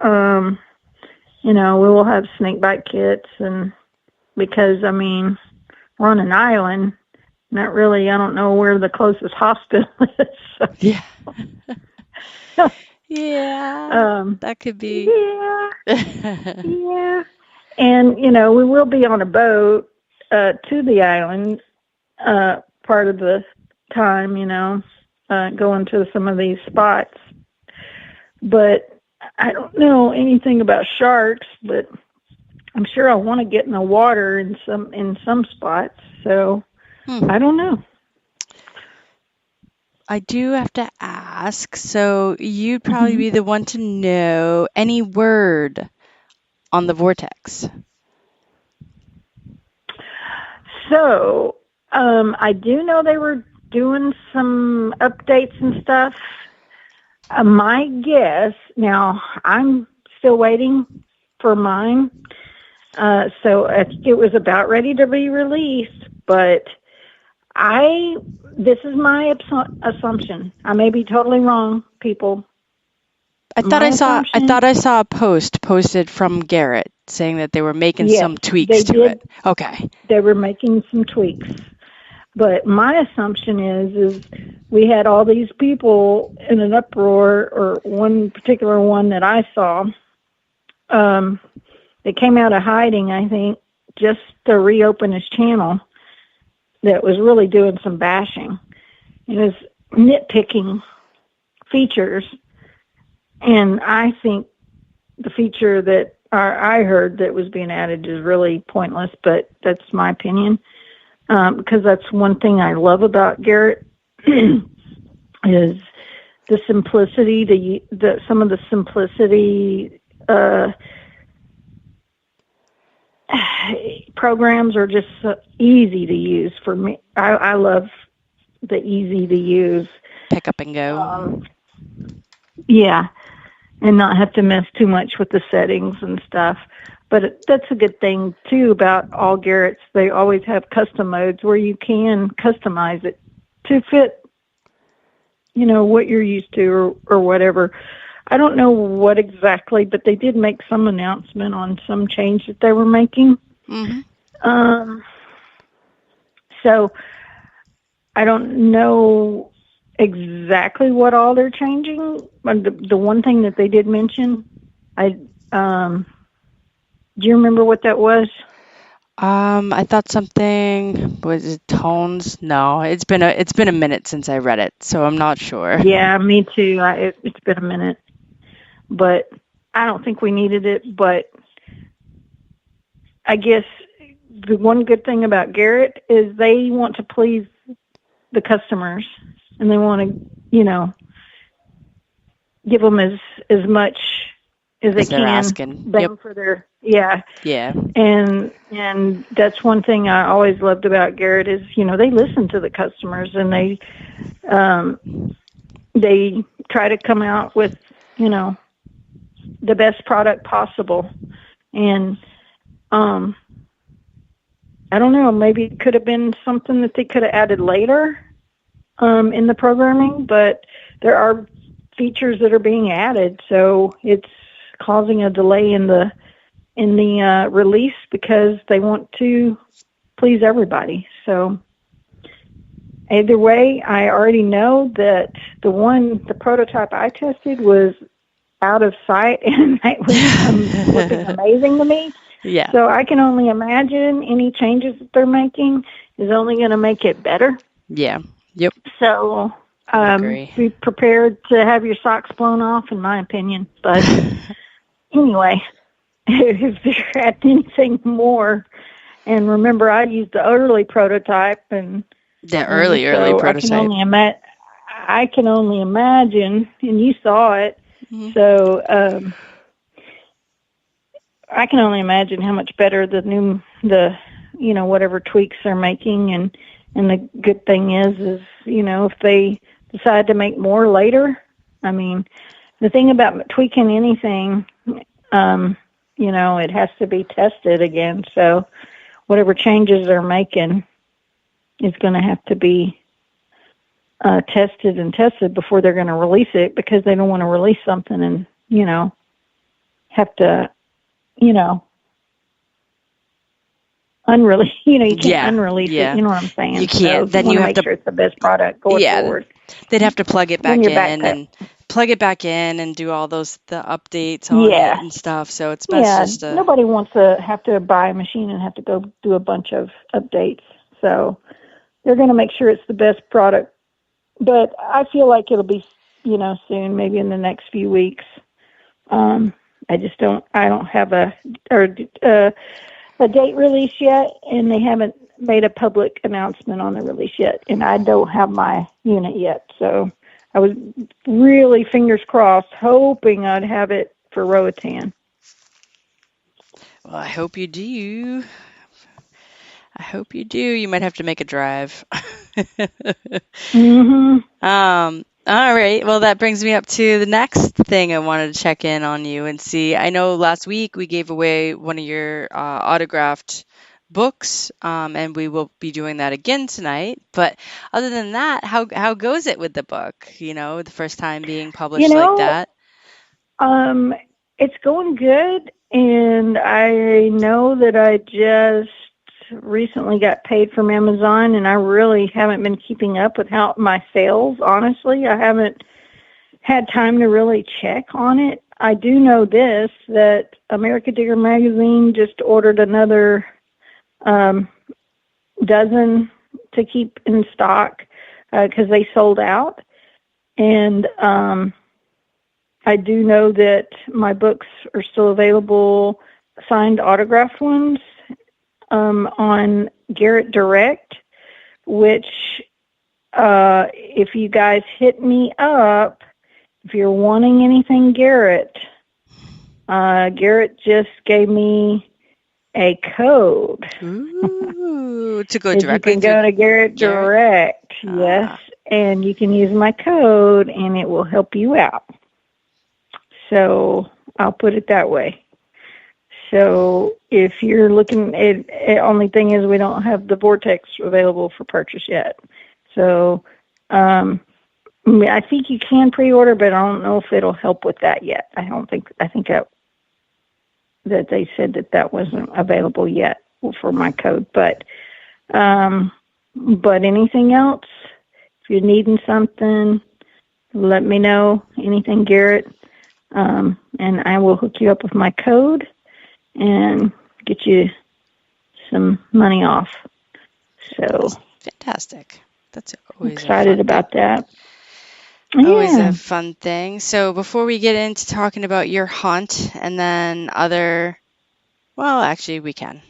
We will have snake bite kits, and because, we're on an island, not really, I don't know where the closest hospital is. So. Yeah. Yeah. That could be. Yeah. Yeah. And, we will be on a boat to the island part of the time, going to some of these spots. But I don't know anything about sharks, but I'm sure I want to get in the water in some spots. So I don't know. I do have to ask, so you'd probably be the one to know any word on the Vortex. So I do know they were doing some updates and stuff. My guess, now I'm still waiting for mine. So it was about ready to be released, but this is my assumption. I may be totally wrong, people. I thought I saw a post posted from Garrett saying that they were making some tweaks to it. Okay. They were making some tweaks. But my assumption is we had all these people in an uproar, or one particular one that I saw. They came out of hiding, I think, just to reopen his channel. That was really doing some bashing. It was nitpicking features, and I think the feature that I heard that was being added is really pointless, but that's my opinion, because that's one thing I love about Garrett is the simplicity, some of the simplicity programs are just so easy to use for me. I love the easy to use. Pick up and go. Yeah, and not have to mess too much with the settings and stuff. But that's a good thing, too, about all Garrett's. They always have custom modes where you can customize it to fit, what you're used to or whatever. I don't know what exactly, but they did make some announcement on some change that they were making. So I don't know exactly what all they're changing. But the one thing that they did mention, do you remember what that was? I thought something was it tones. No, it's been a minute since I read it, so I'm not sure. Yeah, me too. It's been a minute, but I don't think we needed it. But I guess the one good thing about Garrett is they want to please the customers, and they want to, give them as much as they can. Asking. Bang for their yeah. And that's one thing I always loved about Garrett is, they listen to the customers, and they try to come out with, the best product possible. And I don't know, maybe it could have been something that they could have added later in the programming, but there are features that are being added, so it's causing a delay in the release because they want to please everybody. So either way, I already know that the prototype I tested was out of sight, and that was looking amazing to me. Yeah. So I can only imagine any changes that they're making is only going to make it better. Yeah. Yep. So be prepared to have your socks blown off, in my opinion. But anyway, if they're at anything more, and remember, I used the early prototype, and the early prototype. I can only imagine, and you saw it. Mm-hmm. So I can only imagine how much better the whatever tweaks they're making, and the good thing is if they decide to make more later, the thing about tweaking anything, it has to be tested again. So whatever changes they're making is going to have to be tested before they're going to release it, because they don't want to release something and, have to, you know, unrelease. You can't unrelease it. You know what I'm saying? You can't. So Then you have to make sure it's the best product going forward. They'd have to plug it back in and do all the updates on it and stuff. So it's best nobody wants to have to buy a machine and have to go do a bunch of updates. So they're going to make sure it's the best product. But I feel like it'll be, soon, maybe in the next few weeks. I don't have a date release yet, and they haven't made a public announcement on the release yet, and I don't have my unit yet. So I was really, fingers crossed, hoping I'd have it for Roatan. Well, I hope you do. You might have to make a drive. All right. Well, that brings me up to the next thing I wanted to check in on you and see. I know last week we gave away one of your autographed books, and we will be doing that again tonight. But other than that, how goes it with the book? The first time being published like that. It's going good, and I know that I just recently got paid from Amazon, and I really haven't been keeping up with my sales. Honestly, I haven't had time to really check on it. I do know that America Digger Magazine just ordered another dozen to keep in stock because they sold out, and I do know that my books are still available, signed autographed ones, on Garrett Direct, which if you guys hit me up, if you're wanting anything Garrett just gave me a code. Ooh, to go directly. You can go to Garrett Direct, yes, and you can use my code, and it will help you out. So I'll put it that way. So if you're looking at, only thing is we don't have the Vortex available for purchase yet. So I think you can pre-order, but I don't know if it'll help with that yet. I think that they said that wasn't available yet for my code. But anything else, if you're needing something, let me know. Anything Garrett, and I will hook you up with my code and get you some money off. So fantastic. That's always excited about that. Always a fun thing. So before we get into talking about your hunt and then actually we can.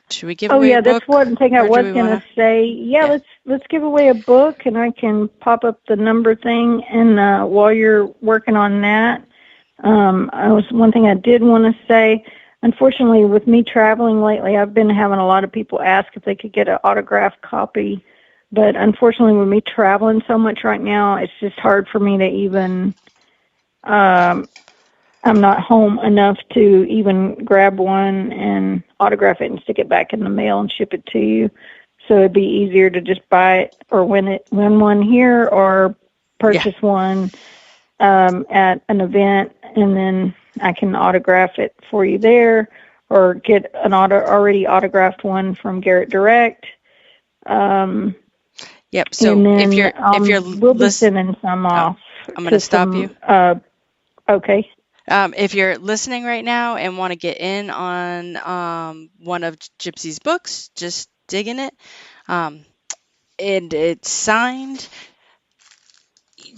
Should we give away a book? That's one thing I was going to say. Yeah, let's give away a book, and I can pop up the number thing, and while you're working on that, one thing I did want to say. Unfortunately, with me traveling lately, I've been having a lot of people ask if they could get an autographed copy. But unfortunately, with me traveling so much right now, it's just hard for me to even, I'm not home enough to even grab one and autograph it and stick it back in the mail and ship it to you. So it'd be easier to just buy it or win one here or purchase one at an event, and then I can autograph it for you there, or get an already autographed one from Garrett Direct. Yep. So if you're we'll be sending some off. I'm going to stop you. Okay. If you're listening right now and want to get in on one of Gypsy's books, just digging it, and it's signed,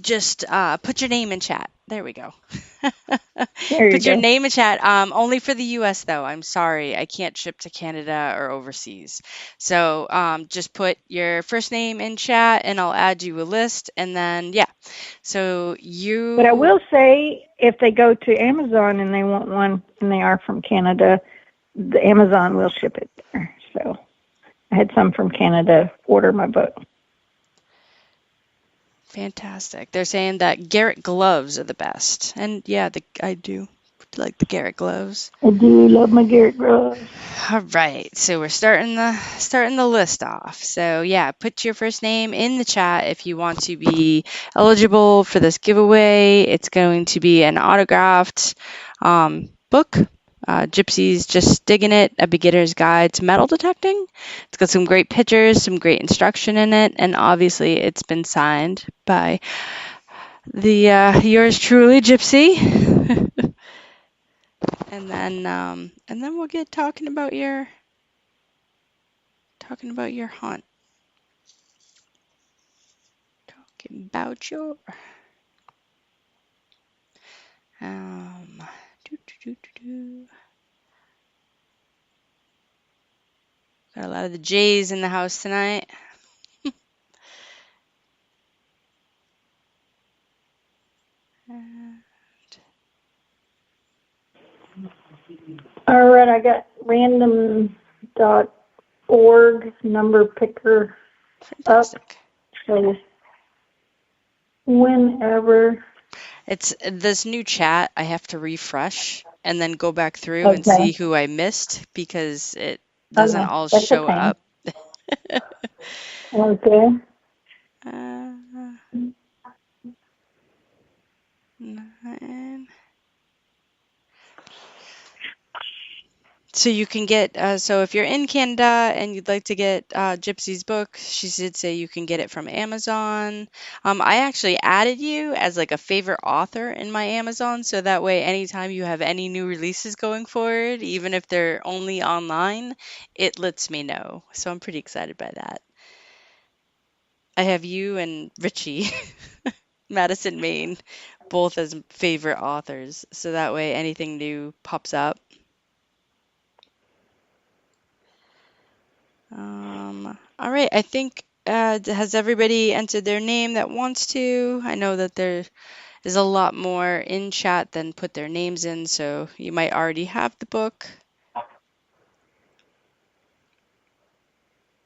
just put your name in chat. There we go. Put your name in chat. Only for the U.S. though. I'm sorry, I can't ship to Canada or overseas. So just put your first name in chat, and I'll add you a list. And then so you. But I will say, if they go to Amazon and they want one, and they are from Canada, the Amazon will ship it there. So I had some from Canada order my book. Fantastic. They're saying that Garrett gloves are the best. And I do like the Garrett gloves. I do love my Garrett gloves. All right. So we're starting the list off. So put your first name in the chat if you want to be eligible for this giveaway. It's going to be an autographed book. Gypsy's Just Digging It, A Beginner's Guide to Metal Detecting. It's got some great pictures, some great instruction in it, and obviously it's been signed by the yours truly, Gypsy. and then we'll get talking about your hunt. Talking about your doo, doo, doo, doo, doo. Got a lot of the J's in the house tonight. All right, I got random.org number picker Fantastic. up. So whenever. It's this new chat. I have to refresh and then go back through and see who I missed because it doesn't all show up. Okay. 9. So you can get, so if you're in Canada and you'd like to get Gypsy's book, she did say you can get it from Amazon. I actually added you as like a favorite author in my Amazon, so that way anytime you have any new releases going forward, even if they're only online, it lets me know. So I'm pretty excited by that. I have you and Richie, Madison, Maine, both as favorite authors, so that way anything new pops up. All right, I think, has everybody entered their name that wants to? I know that there is a lot more in chat than put their names in, so you might already have the book. I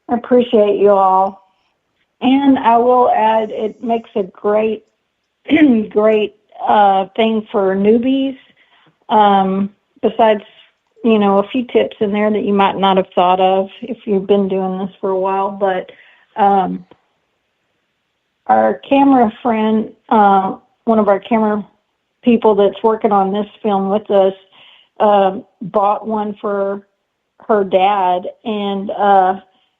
appreciate you all. And I will add, it makes a great, great thing for newbies. Besides, a few tips in there that you might not have thought of if you've been doing this for a while. But our camera friend, one of our camera people that's working on this film with us, bought one for her dad, and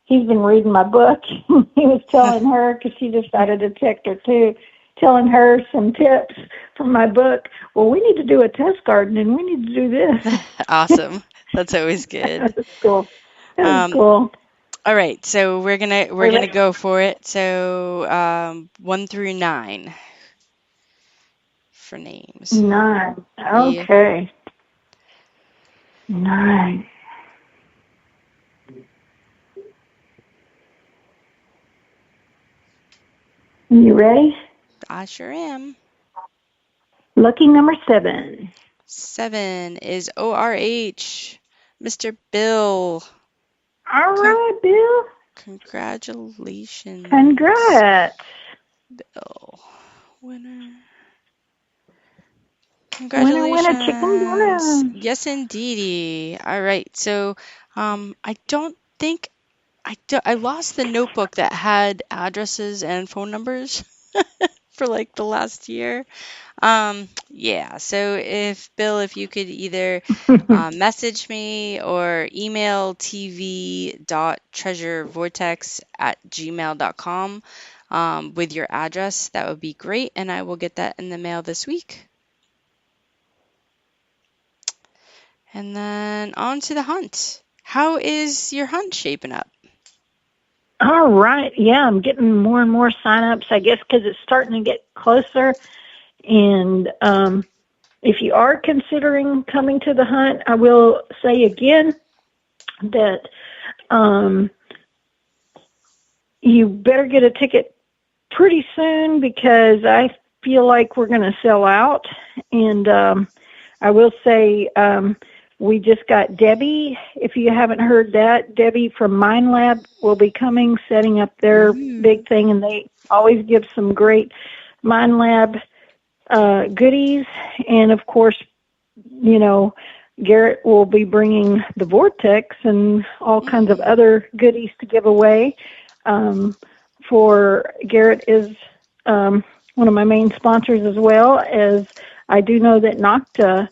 he's been reading my book. He was telling her, because she decided to text her too, telling her some tips from my book. Well, we need to do a test garden, and we need to do this. Awesome. That's always good. That's cool. That's cool. All right, so we're gonna go for it. So 1 through 9 for names. 9. Okay. Yeah. 9. You ready? I sure am. Lucky number 7. 7 is ORH, Mr. Bill. All right, Bill. Congratulations. Congrats. Bill. Winner. Congratulations. Winner, chicken dinner. Yes, indeedy. All right. So I don't think I lost the notebook that had addresses and phone numbers for like the last year. Yeah, so if you could either message me or email tv.treasurevortex@gmail.com with your address, that would be great, and I will get that in the mail this week. And then on to the hunt. How is your hunt shaping up? All right. Yeah, I'm getting more and more sign-ups, I guess, because it's starting to get closer. And if you are considering coming to the hunt, I will say again that you better get a ticket pretty soon, because I feel like we're going to sell out. And I will say we just got Debbie. If you haven't heard that, Debbie from Mind Lab will be coming, setting up their big thing, and they always give some great Mind Lab goodies. And of course, Garrett will be bringing the Vortex and all kinds of other goodies to give away. For Garrett is one of my main sponsors, as well as I do know that Nocta